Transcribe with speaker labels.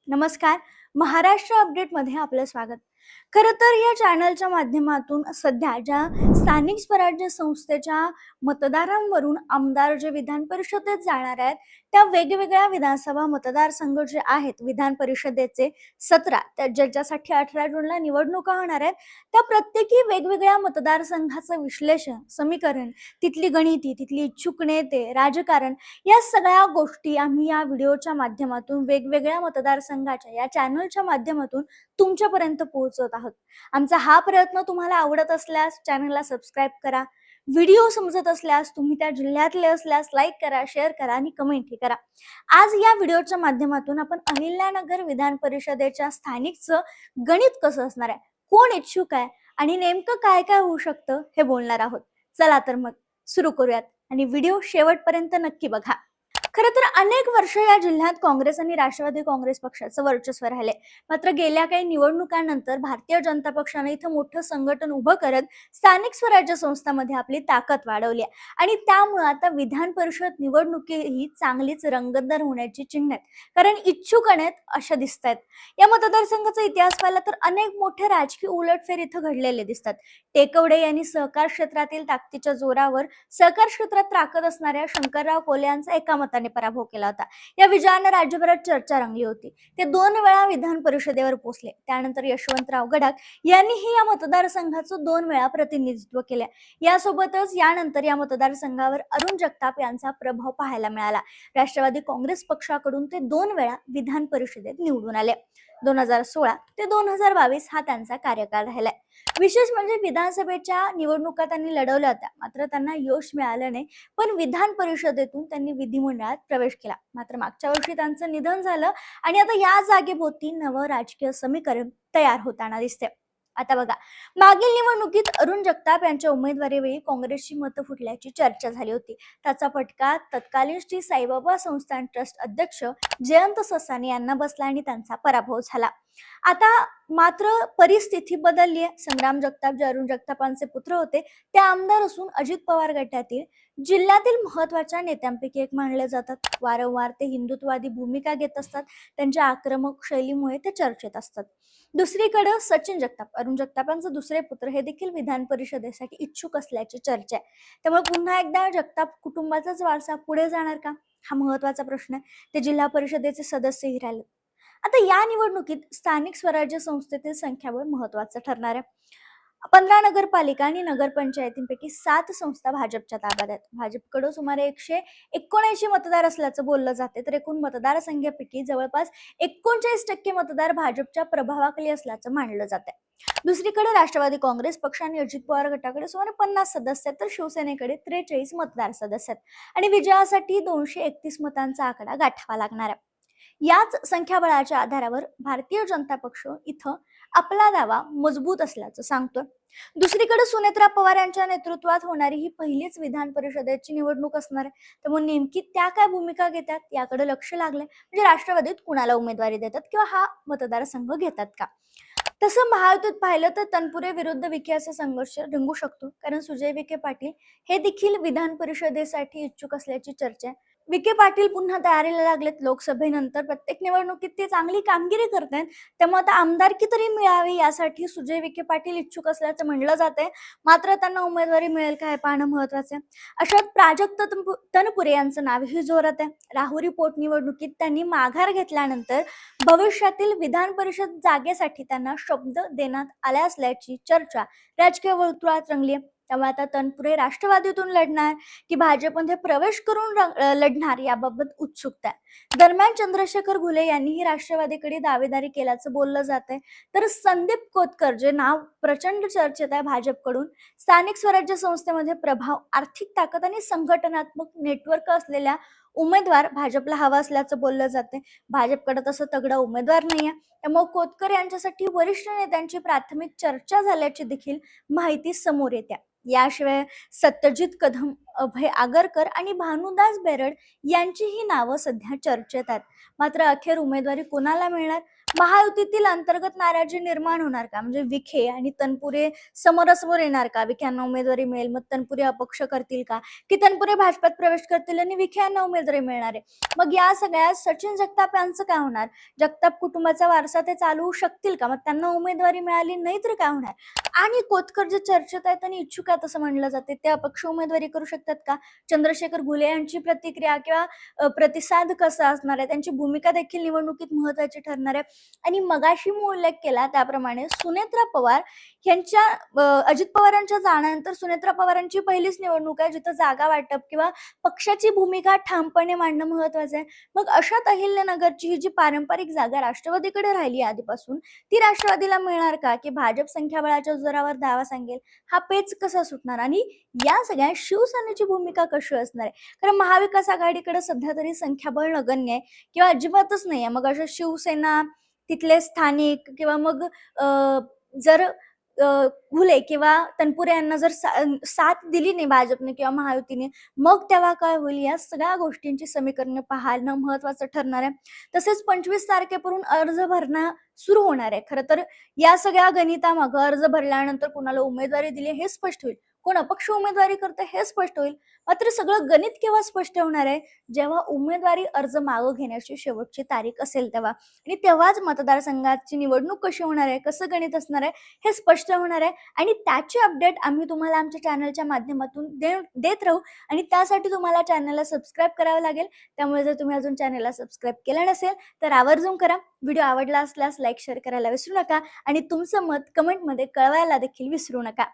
Speaker 1: नमस्कार. महाराष्ट्र अपडेटमध्ये आपलं स्वागत. खरं तर या चॅनलच्या माध्यमातून सध्या ज्या स्थानिक स्वराज्य संस्थेच्या मतदारांवरून आमदार जे विधान परिषदेत जाणार आहेत, त्या वेगवेगळ्या विधानसभा मतदारसंघ जे आहेत विधान परिषदेचे 17 ज्याच्यासाठी 18 जूनला निवडणुका होणार आहेत, त्या प्रत्येकी वेगवेगळ्या मतदारसंघाचं विश्लेषण, समीकरण, तिथली गणिती, तिथली इच्छुक नेते, राजकारण या सगळ्या गोष्टी आम्ही या व्हिडिओच्या माध्यमातून वेगवेगळ्या मतदारसंघाच्या या चॅनलच्या माध्यमातून तुमच्यापर्यंत पोहोचवत आहोत. आमचा हा प्रयत्न तुम्हाला आवडत असल्यास चॅनलला सबस्क्राईब करा. व्हिडिओ समजत असल्यास तुम्ही त्या जिल्ह्यातले असल्यास लाईक करा, शेअर करा आणि कमेंटही करा. आज या व्हिडिओच्या माध्यमातून आपण अहिल्यानगर विधान परिषदेच्या स्थानिकचं गणित कसं असणार आहे, कोण इच्छुक आहे आणि नेमकं काय काय होऊ शकतं हे बोलणार आहोत. चला तर मग सुरू करूयात आणि व्हिडिओ शेवटपर्यंत नक्की बघा. खरं तर अनेक वर्ष या जिल्ह्यात काँग्रेस आणि राष्ट्रवादी काँग्रेस पक्षाचं वर्चस्व राहिले. मात्र गेल्या काही निवडणुकांनंतर भारतीय जनता पक्षाने इथं मोठं संघटन उभं करत स्थानिक स्वराज्य संस्थांमध्ये आपली ताकद वाढवली आहे आणि त्यामुळे आता विधान परिषद निवडणुकी ही चांगलीच रंगतदार होण्याची चिन्ह आहेत. कारण इच्छुक आहेत अशा दिसत आहेत. या मतदारसंघाचा इतिहास पाहिला तर अनेक मोठे राजकीय उलटफेर इथं घडलेले दिसतात. टेकवडे यांनी सहकार क्षेत्रातील ताकदीच्या जोरावर सहकार क्षेत्रात ताकद असणाऱ्या शंकरराव कोल्हे यांचा एका मताने पराभव केला होता. या विजयाने राज्यभरात चर्चा रंगली होती. ते 2 वेळा विधान परिषदेवर पोहोचले. त्यानंतर यशवंतराव गडाख यांनीही या मतदारसंघाचं 2 वेळा प्रतिनिधित्व केले. यासोबतच यानंतर या मतदारसंघावर अरुण जगताप यांचा प्रभाव पाहायला मिळाला. राष्ट्रवादी काँग्रेस पक्षाकडून ते 2 वेळा विधान परिषदेत निवडून आले. 2016 ते 2022 हा त्यांचा कार्यकाळ राहिलाय. विशेष म्हणजे विधानसभेच्या निवडणुका त्यांनी लढवल्या होत्या, मात्र त्यांना यश मिळालं नाही. पण विधान परिषदेतून त्यांनी विधिमंडळात प्रवेश केला. मात्र मागच्या वर्षी त्यांचं निधन झालं आणि आता या जागेभोवती नवं राजकीय समीकरण तयार होताना दिसते. आता बघा, मागील निवडणुकीत अरुण जगताप यांच्या उमेदवारीवेळी काँग्रेसची मतं फुटल्याची चर्चा झाली होती. त्याचा फटका तत्कालीन श्री साईबाबा संस्थान ट्रस्ट अध्यक्ष जयंत ससानी यांना बसला आणि त्यांचा पराभव झाला. आता मात्र परिस्थिती बदलली आहे. संग्राम जगताप जे अरुण जगतापांचे पुत्र होते, ते आमदार असून अजित पवार गटातील जिल्ह्यातील महत्वाच्या नेत्यांपैकी एक मानले जातात. वारंवार ते हिंदुत्ववादी भूमिका घेत असतात. त्यांच्या आक्रमक शैलीमुळे ते चर्चेत असतात. दुसरीकडे सचिन जगताप, अरुण जगतापांचे दुसरे पुत्र, हे देखील विधान परिषदेसाठी इच्छुक असल्याची चर्चा आहे. त्यामुळे पुन्हा एकदा जगताप कुटुंबाचाच वारसा पुढे जाणार का, हा महत्वाचा प्रश्न आहे. ते जिल्हा परिषदेचे सदस्यही राहिले. आता या निवडणुकीत स्थानिक स्वराज्य संस्थेतील संख्याबळ महत्वाचं ठरणार आहे. 15 नगरपालिका आणि नगरपंचायतींपैकी 7 संस्था भाजपच्या ताब्यात आहेत. भाजपकडे सुमारे 179 मतदार असल्याचं बोललं जाते, तर एकूण मतदारसंख्येपैकी जवळपास 39% मतदार भाजपच्या प्रभावाखाली असल्याचं मानलं जाते. दुसरीकडे राष्ट्रवादी काँग्रेस पक्ष आणि अजित पवार गटाकडे सुमारे 50 सदस्य आहेत, तर शिवसेनेकडे 43 मतदार सदस्य आहेत आणि विजयासाठी 231 मतांचा आकडा गाठावा लागणार आहे. याच संख्याबळाच्या आधारावर भारतीय जनता पक्ष इथं आपला दावा मजबूत असल्याचं सांगतोय. दुसरीकडे सुनेत्रा पवार यांच्या नेतृत्वात होणारी ही पहिलीच विधान परिषदेची निवडणूक असणार आहे. त्यामुळे नेमकी त्या काय भूमिका घेतात याकडे लक्ष लागले. म्हणजे राष्ट्रवादीत कुणाला उमेदवारी देतात किंवा हा मतदारसंघ घेतात का. तसं महायुतीत पाहिलं तर तनपुरे विरुद्ध विखे असा संघर्ष रंगू शकतो. कारण सुजय विखे पाटील हे देखील विधान परिषदेसाठी इच्छुक असल्याची चर्चा आहे. विखे पाटील पुन्हा तयारीला लागलेत. लोकसभेनंतर प्रत्येक निवडणुकीत ते चांगली कामगिरी करतायत. त्यामुळे आता आमदारकी तरी मिळावी यासाठी सुजय विखे पाटील इच्छुक असल्याचं म्हणलं जाते. मात्र त्यांना उमेदवारी मिळेल का हे पाहणं महत्वाचं आहे. अशात प्राजक्त तनपुरे यांचं नावही जोरात आहे. राहुरी पोटनिवडणुकीत त्यांनी माघार घेतल्यानंतर भविष्यातील विधान परिषद जागेसाठी त्यांना शब्द देण्यात आला असल्याची चर्चा राजकीय वर्तुळात रंगली आहे. त्यामुळे आता तनपुरे राष्ट्रवादीतून लढणार की भाजपमध्ये प्रवेश करून लढणार याबाबत उत्सुकता आहे. दरम्यान चंद्रशेखर घुले यांनीही राष्ट्रवादीकडे दावेदारी केल्याचं बोललं जात आहे. तर संदीप कोतकर जे नाव प्रचंड चर्चेत आहे भाजपकडून, स्थानिक स्वराज्य संस्थेमध्ये प्रभाव, आर्थिक ताकद आणि संघटनात्मक नेटवर्क असलेल्या उमेदवार भाजपला हवा असल्याचं बोललं जाते. भाजपकडे तसं तगडा उमेदवार नाहीये. त्यामुळे कोतकर यांच्यासाठी वरिष्ठ नेत्यांची प्राथमिक चर्चा झाल्याची देखील माहिती समोर येते. याशिवाय सत्यजित कदम अभय आगरकर आणि भानुदास बेरड यांचीही नावं सध्या चर्चेत आहेत. मात्र अखेर उमेदवारी कोणाला मिळणार? महायुतीतील अंतर्गत नाराजी निर्माण होणार का? म्हणजे विखे आणि तनपुरे समोरासमोर येणार का? विखे यांना उमेदवारी मिळेल, मग तनपुरे अपक्ष करतील का? की तनपुरे भाजपात प्रवेश करतील आणि विखे यांना उमेदवारी मिळणार आहे? मग या सगळ्यात सचिन जगताप यांचं काय होणार? जगताप कुटुंबाचा वारसा ते चालवू शकतील का? मग त्यांना उमेदवारी मिळाली नाही तर काय होणार? आणि कोतकर जे चर्चेत आहेत आणि इच्छुक आहेत असं म्हणलं जाते, ते अपक्ष उमेदवारी करू शकतात का? चंद्रशेखर घुले यांची प्रतिक्रिया किंवा प्रतिसाद कसा असणार आहे? त्यांची भूमिका देखील निवडणुकीत महत्त्वाची ठरणार आहे. आणि मगाशी मी उल्लेख केला त्याप्रमाणे सुनेत्रा पवार यांच्या अजित पवारांच्या जाण्यानंतर सुनेत्रा पवारांची पहिलीच निवडणूक आहे जिथं जागा वाटप किंवा पक्षाची भूमिका ठामपणे मांडणं महत्त्वाचं आहे. मग अशात अहिल्यानगरची ही जी पारंपरिक जागा राष्ट्रवादीकडे राहिली आधीपासून, ती राष्ट्रवादीला मिळणार का? की भाजप संख्याबळाच्या जोरावर दावा सांगेल? हा पेच कसा सुटणार? आणि या सगळ्या शिवसेनेची भूमिका कशी असणार आहे? कारण महाविकास आघाडीकडे सध्या तरी संख्याबळ नगण्य आहे किंवा अजिबातच नाही आहे. मग अशा शिवसेना, तिथले स्थानिक किंवा मग जर घुले किंवा तनपुरे यांना जर साथ दिली नाही भाजपने किंवा महायुतीने, मग तेव्हा काय होईल? या सगळ्या गोष्टींची समीकरणे पाहणं महत्त्वाचं ठरणार आहे. तसेच 25 तारखेपासून अर्ज भरणं सुरू होणार आहे. खरं तर या सगळ्या गणितामागं अर्ज भरल्यानंतर कुणाला उमेदवारी दिली हे स्पष्ट होईल. कोण अपक्ष उमेदवारी करते हे स्पष्ट होईल. मात्र सगळं गणित केव्हा स्पष्ट होणार आहे? जेव्हा उमेदवारी अर्ज मागं घेण्याची शेवटची तारीख असेल तेव्हा. आणि तेव्हाच मतदारसंघाची निवडणूक कशी होणार आहे, कसं गणित असणार आहे हे स्पष्ट होणार आहे. आणि त्याची अपडेट आम्ही तुम्हाला आमच्या चॅनलच्या माध्यमातून देत राहू. आणि त्यासाठी तुम्हाला चॅनलला सबस्क्राईब करावं लागेल. त्यामुळे जर तुम्ही अजून चॅनलला सबस्क्राईब केलं नसेल तर आवर्जून करा. व्हिडिओ आवडला असल्यास लाईक शेअर करायला विसरू नका आणि तुमचं मत कमेंटमध्ये कळवायला देखील विसरू नका.